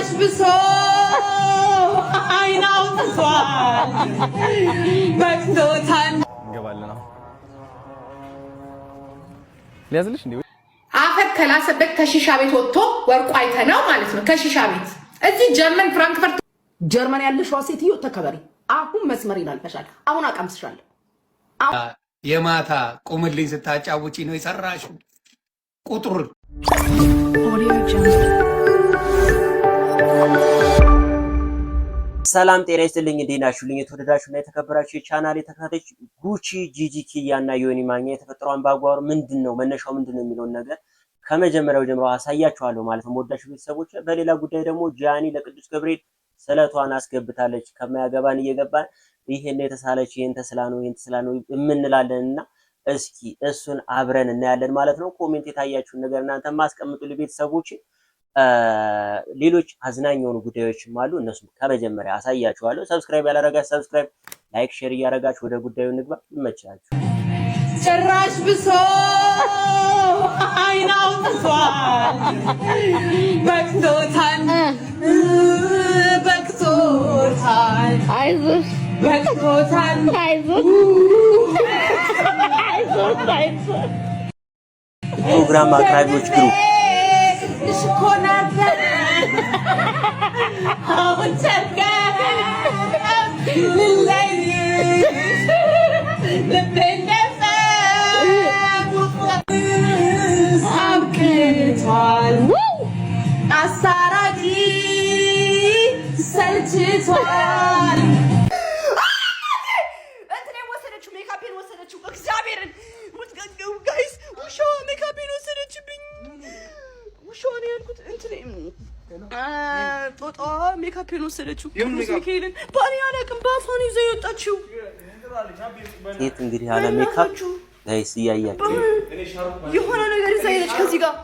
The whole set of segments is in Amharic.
ጭራሽ ብሶ አይናው ተሷል በክቶታን እንገባለን ነው ሊያዝልሽ እንዴ አፈር ከላሰበት ከሺሻ ቤት ወጥቶ ወርቁ አይተናው ማለት ነው ከሺሻ ቤት እዚህ ጀርመን ፍራንክፈርት ጀርመን ያለሽው ሴትዮ ተከበሪ አሁን መስመር ይላልፈሻል አሁን አቀምስሻለሁ የማታ ቁምልኝ ስታጫውጪ ነው የሰራሽው ቁጥር ሰላም ጤና ይስጥልኝ እንዴናችሁልኝ የተወደዳችሁና የተከበራችሁ የቻናሌ ተከታታዮች ጉቺ ጂጂ ኪያና ዮኒ ማኛ የተፈጠረው አምባጓሮ ምንድነው መነሻው ምንድነው የሚለው ነገር ከመጀመሪያው ጀምሮ አሳያችኋለሁ ማለት ነው ወዳችሁ ቤተሰቦች በሌላ ጉዳይ ደግሞ ጃኒ ለቅዱስ ገብርኤል ስለቷን አስገብታለች ከማያገባን እየገባን ይሄን የተሳለች ይሄን ተስላ ነው እምንላለንና እስኪ እሱን አብረን እናያለን ማለት ነው ኮሜንት የታያችሁን ነገር እናንተ ማስቀምጡልኝ ቤተሰቦች ሌሎች አዝናኝ የሆኑ ጉዳዮችም አሉ እነሱም ከመጀመሪያ አሳያችኋለሁ ሰብስክራይብ ያላረጋችሁ ሰብስክራይብ ላይክ ሼር ያረጋችሁ ወደ ጉዳዩ እንግባ ይመቻችሁ ጭራሽ ብሶ አይናው ተሷል በክቶታን አይዞሽ በክቶታን አይዞሽ ፕሮግራም አቅራቢዎች ግሩፕ ሽኮናተ አሁን ቸርጋ ልለይ ልቤነፈ አብቅቷል አሳራቂ ሰልችቷል እንትን ወሰደችው ሜካፔን ወሰደችው እግዚአብሔርን ሙትገንገው ጋይስ ውሻዋ ሜካፔን ወሰደችብኝ ውሻዋን ያልኩት እንትን ጦጣ ሜካፔን ወሰደችው ሚካኤልን ባኔ አላውቅም በአፏን ይዘው የወጣችው ሴት እንግዲህ ያለ ሜካፕ ጋይስ እያያችሁ የሆነ ነገር ይዛ ሄደች ከዚህ ጋር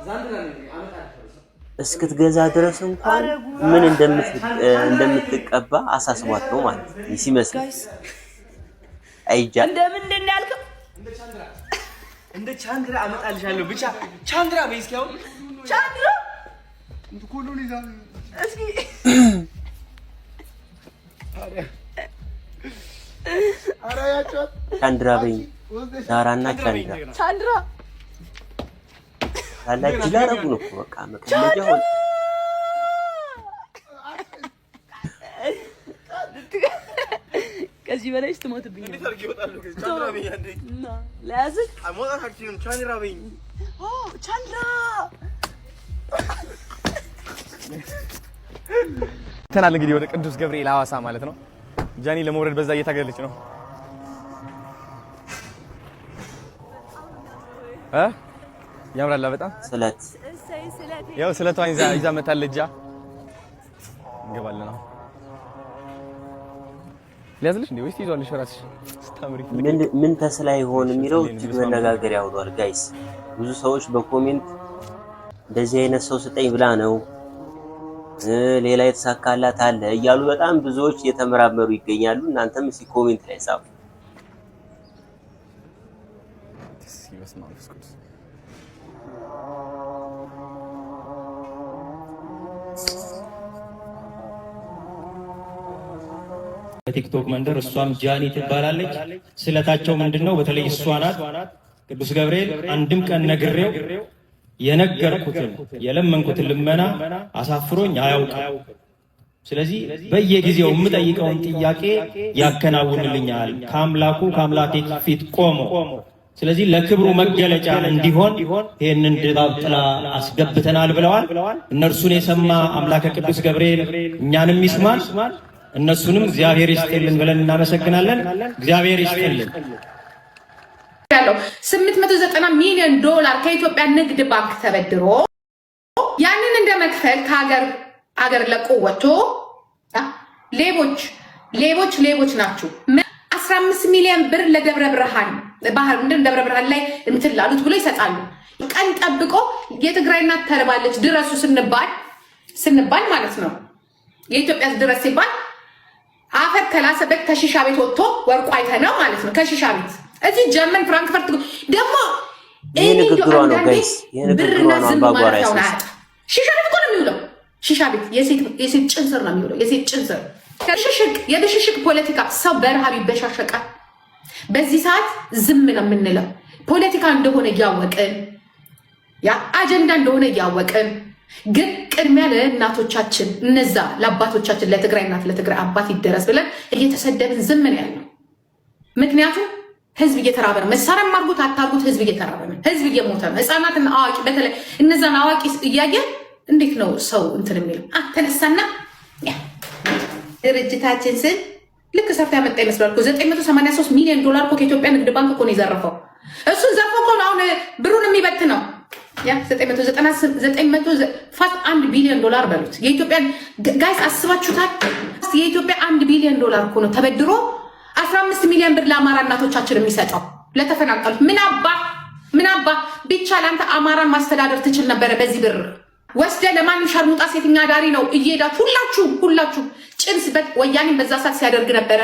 እስክትገዛ ድረስ እንኳን ምን እንደምትቀባ አሳስቧት ነው ማለት ነው ሲመስል አይጃ እንደምንድን ያልከው እንደ ቻንድራ አመጣልሻለሁ ብቻ ቻንድራ በይስኪው ቻንድራ ኩሉ ሊዛል እስኪ አረ ያቸው ቻንድራ በይ ዳራና ቻንድራ አላህ ጅላረጉ ነው በቃ መቀመጫ ሆነ ከዚህ በላይ ስትሞትብኝ እንዴት አርጊ ይወጣሉ ቻንድራ በይ አንዴ ለያዝክ አሞጣት አክቲቭ ቻንድራ በይ ቻንድራ ተናል እንግዲህ ወደ ቅዱስ ገብርኤል ሐዋሳ ማለት ነው ጃኒ ለመውረድ በዛ እየታገለች ነው ያምራላ በጣም ስለት ያው ስለቷን ይዛ መታለጃ እንገባለን ነው ሊያዝልሽ እንዴ ወይስ ይዟልሽ ራስሽ ስታምሪ ምን ተስላ ይሆን የሚለው እጅግ መነጋገር ያውዷል ጋይስ ብዙ ሰዎች በኮሜንት እንደዚህ አይነት ሰው ስጠኝ ብላ ነው ሌላ የተሳካላት አለ እያሉ በጣም ብዙዎች እየተመራመሩ ይገኛሉ እናንተም እስኪ ኮሜንት ላይ ጻፉ በቲክቶክ መንደር እሷም ጃኒ ትባላለች ስለታቸው ምንድነው በተለይ እሷ ናት ቅዱስ ገብርኤል አንድም ቀን ነግሬው የነገርኩትን የለመንኩትን ልመና አሳፍሮኝ አያውቅም ስለዚህ በየጊዜው የምጠይቀውን ጥያቄ ያከናውንልኛል ከአምላኬ ፊት ቆሞ ስለዚህ ለክብሩ መገለጫ እንዲሆን ይሄንን ድባብ ጥላ አስገብተናል ብለዋል እነርሱን የሰማ አምላከ ቅዱስ ገብርኤል እኛንም ይስማል እነሱንም እግዚአብሔር ይስጥልን ብለን እናመሰግናለን እግዚአብሔር ይስጥልን ያለው 890 ሚሊዮን ዶላር ከኢትዮጵያ ንግድ ባንክ ተበድሮ ያንን እንደመክፈል ከሀገር ለቆ ወጥቶ ሌቦች ናችሁ 15 ሚሊዮን ብር ለደብረ ብርሃን ደብረ ብርሃን ላይ እንትላሉት ብሎ ይሰጣሉ ቀን ጠብቆ የትግራይ እናት ተርባለች ድረሱ ስንባል ማለት ነው የኢትዮጵያ ድረስ ሲባል አፈር ከላሰበት ከሺሻ ቤት ወጥቶ ወርቁ አይተናው ማለት ነው ከሺሻ ቤት እዚህ ጀርመን ፍራንክፈርት ደግሞ ይሄ ንግግሯ ነው ጋይስ ይሄ ንግግሯ ነው አባጓራ ሺሻ ቤት እኮ ነው የሚውለው ሺሻ ቤት የሴት ጭንስር ነው የሚውለው። የሴት ጭንስር የብሽሽቅ ፖለቲካ ሰው በረሃብ ይበሻሸቃል። በዚህ ሰዓት ዝም ነው የምንለው። ፖለቲካ እንደሆነ እያወቅን ያ አጀንዳ እንደሆነ እያወቅን ግን ቅድሚያ ለእናቶቻችን እነዛ ለአባቶቻችን ለትግራይ እናት ለትግራይ አባት ይደረስ ብለን እየተሰደብን ዝም ነው ያለው። ምክንያቱም ህዝብ እየተራበ ነው። መሳሪያም አድርጉት አታርጉት፣ ህዝብ እየተራበ ነው። ህዝብ እየሞተ ነው። ህፃናትና አዋቂ በተለይ እነዛን አዋቂ እያየን እንዴት ነው ሰው እንትን የሚለው? ተነሳና ድርጅታችን ስል ልክ ሰርታ ያመጣ ይመስላል እኮ 983 ሚሊዮን ዶላር እኮ ከኢትዮጵያ ንግድ ባንክ እኮ ነው የዘረፈው። እሱን ዘርፎ እኮ ነው አሁን ብሩን የሚበት ነው። ያ 991 ቢሊዮን ዶላር በሉት የኢትዮጵያ ጋይስ አስባችሁታል? የኢትዮጵያ 1 ቢሊዮን ዶላር እኮ ነው ተበድሮ 15 ሚሊዮን ብር ለአማራ እናቶቻችን የሚሰጠው ለተፈናቀሉት። ምን አባ ቢቻል አንተ አማራን ማስተዳደር ትችል ነበረ። በዚህ ብር ወስደ ለማንም ሸርሙጣ ሴተኛ ዳሪ ነው እየሄዳችሁ ሁላችሁ ጭንስ ወያኔን በዛ ሰዓት ሲያደርግ ነበረ።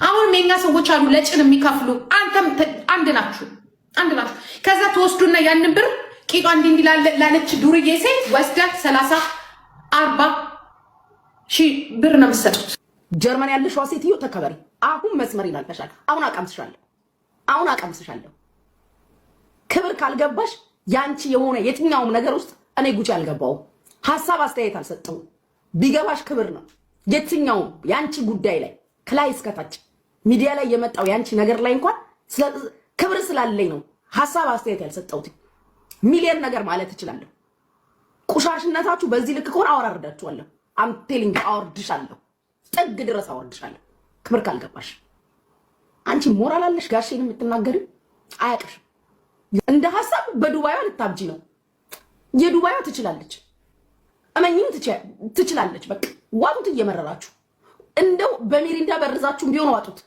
አሁንም የኛ ሰዎች አሉ ለጭን የሚከፍሉ። አንተም አንድ ናችሁ። ከዛ ተወስዱና ያንን ብር ቂጧ እንዲህ ላለች ዱርዬ ሴት ወስደ 30-40 ሺህ ብር ነው የምትሰጡት። ጀርመን ያለሽዋ ሴትዮ ተከበሪ። አሁን መስመር ይላልፈሻል። አሁን አቀምስሻለሁ። ክብር ካልገባሽ ያንቺ የሆነ የትኛውም ነገር ውስጥ እኔ ጉቺ አልገባውም። ሀሳብ አስተያየት አልሰጠሁም። ቢገባሽ ክብር ነው። የትኛውም ያንቺ ጉዳይ ላይ ከላይ እስከታች ሚዲያ ላይ የመጣው ያንቺ ነገር ላይ እንኳን ክብር ስላለኝ ነው ሀሳብ አስተያየት ያልሰጠሁት። ሚሊዮን ነገር ማለት እችላለሁ። ቁሻሽነታችሁ በዚህ ልክ ከሆነ አወራርዳችኋለሁ። አም ቴሊንግ አወርድሻለሁ፣ ጥግ ድረስ አወርድሻለሁ። ክብር ካልገባሽ አንቺ ሞራል አለሽ ጋሼን የምትናገሪው አያቅሽም። እንደ ሀሳብ በዱባይዋ ልታብጂ ነው። የዱባይዋ ትችላለች፣ እመኝም ትችላለች። በቃ ዋጡት እየመረራችሁ እንደው በሚሪንዳ በርዛችሁም ቢሆን ዋጡት።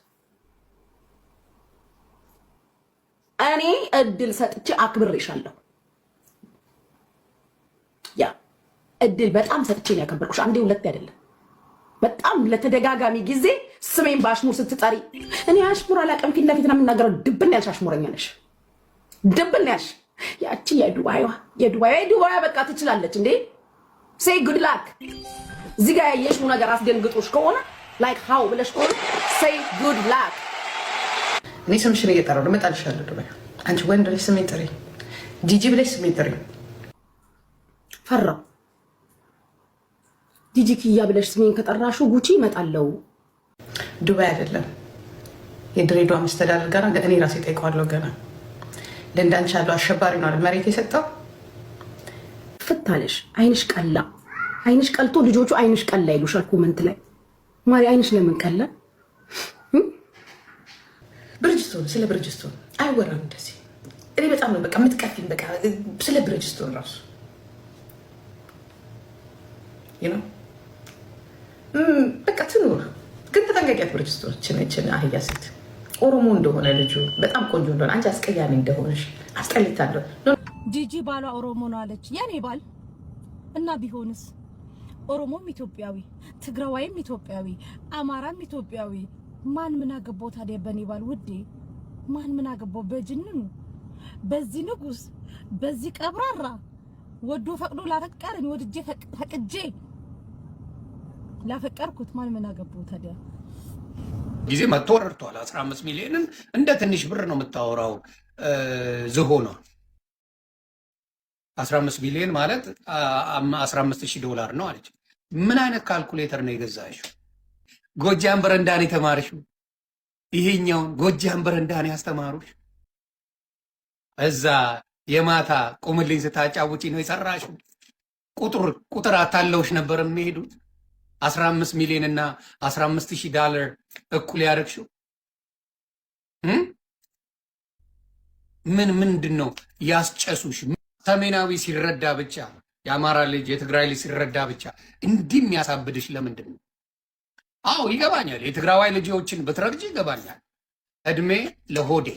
እኔ እድል ሰጥቼ አክብሬሻለሁ። ያ እድል በጣም ሰጥቼ ነው ያከበርኩሽ። አንዴ ሁለት አይደለም፣ በጣም ለተደጋጋሚ ጊዜ ስሜን በአሽሙር ስትጠሪ እኔ አሽሙር አላውቅም። ፊት ለፊት ነው የምናገረው። ድብን ያልሽ አሽሙረኛ ነሽ። ድብን ያልሽ ያቺ የዱባይዋ በቃ ትችላለች እንዴ። ሴይ ጉድ ላክ። እዚህ ጋር ያየሽው ነገር አስደንግጦሽ ከሆነ ላይክ ሃው ብለሽ ከሆነ ሴይ ጉድ ላክ። እኔ ስምሽን እየጠራሁ ልመጣልሻለሁ። ዱባይ አንቺ ወንድ ልጅ ስሜን ጥሪ፣ ጂጂ ብለሽ ስሜን ጥሪ። ፈራው ጂጂ ኪያ ብለሽ ስሜን ከጠራሹ ጉቺ እመጣለሁ። ዱባይ አይደለም የድሬዳዋ መስተዳድር ጋር እኔ ራሴ ጠይቀዋለሁ። ገና ለእንዳንቺ ያለው አሸባሪ ነው አይደል መሬት የሰጠው። ፍታለሽ አይንሽ ቀላ። አይንሽ ቀልቶ ልጆቹ አይንሽ ቀላ ይሉሻል ኮመንት ላይ። ማሪ አይንሽ ለምን ቀላ? ብርጅስቶን ስለ ብርጅስቶን አይወራም እንደዚህ። እኔ በጣም ነው በቃ የምትቀፊኝ። በቃ ስለ ብርጅስቶን ራሱ በቃ ትኑር፣ ግን ተጠንቀቂያት። ብርጅስቶን ችን አህያ ሴት ኦሮሞ እንደሆነ ልጁ በጣም ቆንጆ እንደሆነ አንቺ አስቀያሚ እንደሆነሽ አስጠልታለሁ። ጂጂ ባሏ ኦሮሞ ነው አለች። የኔ ባል እና ቢሆንስ ኦሮሞም ኢትዮጵያዊ፣ ትግራዋይም ኢትዮጵያዊ፣ አማራም ኢትዮጵያዊ። ማን ምን አገባው ታዲያ በኔ ባል? ውዴ ማን ምን አገባው? በጅንኑ በዚህ ንጉስ በዚህ ቀብራራ ወዶ ፈቅዶ ላፈቀረኝ ወድጄ ፈቅጄ ላፈቀርኩት ማን ምን አገባው ታዲያ? ጊዜ መጥቶ ረድቷል። 15 ሚሊዮንን እንደ ትንሽ ብር ነው የምታወራው። ዝሆኗ 15 ሚሊዮን ማለት 15,000 ዶላር ነው አለች። ምን አይነት ካልኩሌተር ነው የገዛሽው? ጎጃም በረንዳን የተማርሽው? ይሄኛውን ጎጃም በረንዳን ያስተማሩሽ? እዛ የማታ ቁምልኝ ስታጫውጪ ነው የሰራሽው? ቁጥር አታለውሽ ነበር የሚሄዱት 15 ሚሊዮን እና 15,000 ዶላር እኩል ያደረግሽው ምንድን ነው ያስጨሱሽ? ሰሜናዊ ሲረዳ ብቻ የአማራ ልጅ የትግራይ ልጅ ሲረዳ ብቻ እንዲህ የሚያሳብድሽ ለምንድን ነው? አዎ ይገባኛል። የትግራዋይ ልጆችን ብትረግጂ ይገባኛል። እድሜ ለሆዴ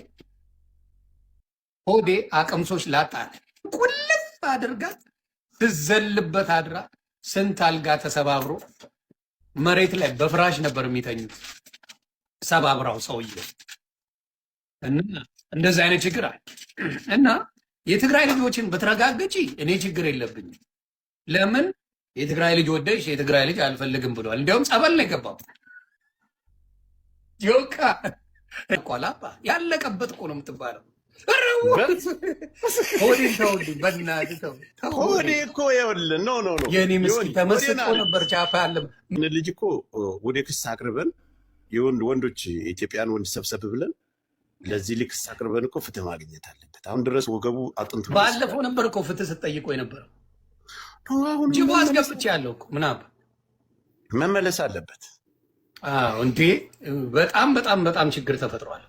አቅምሶች ላጣለ ቁልፍ አድርጋ ትዘልበት አድራ ስንት አልጋ ተሰባብሮ መሬት ላይ በፍራሽ ነበር የሚተኙት ሰባብራው ሰውዬው። እና እንደዚህ አይነት ችግር አለ። እና የትግራይ ልጆችን በተረጋገጪ እኔ ችግር የለብኝም። ለምን የትግራይ ልጅ ወደሽ የትግራይ ልጅ አልፈልግም ብሏል። እንዲያውም ጸበል ነው የገባው። ጆካ ቆላባ ያለቀበት እኮ ነው የምትባለው። ሆዴ ተውልኝ በእናትህ ተው። ሆዴ እኮ ይኸውልህ ኖ የኔ ምስኪን ተመስጦ ነበር። ቻፓ ያለ ልጅ እኮ ወደ ክስ አቅርበን ወንዶች የኢትዮጵያን ወንድ ሰብሰብ ብለን ለዚህ ልክ ክስ አቅርበን እኮ ፍትህ ማግኘት አለበት። አሁን ድረስ ወገቡ አጥንቱ ባለፈው ነበር እኮ ፍትህ ስትጠይቆ የነበረው። ጅቦ አስገብቼ ያለው እኮ ምናምን መመለስ አለበት። እንዴ በጣም ችግር ተፈጥሯል።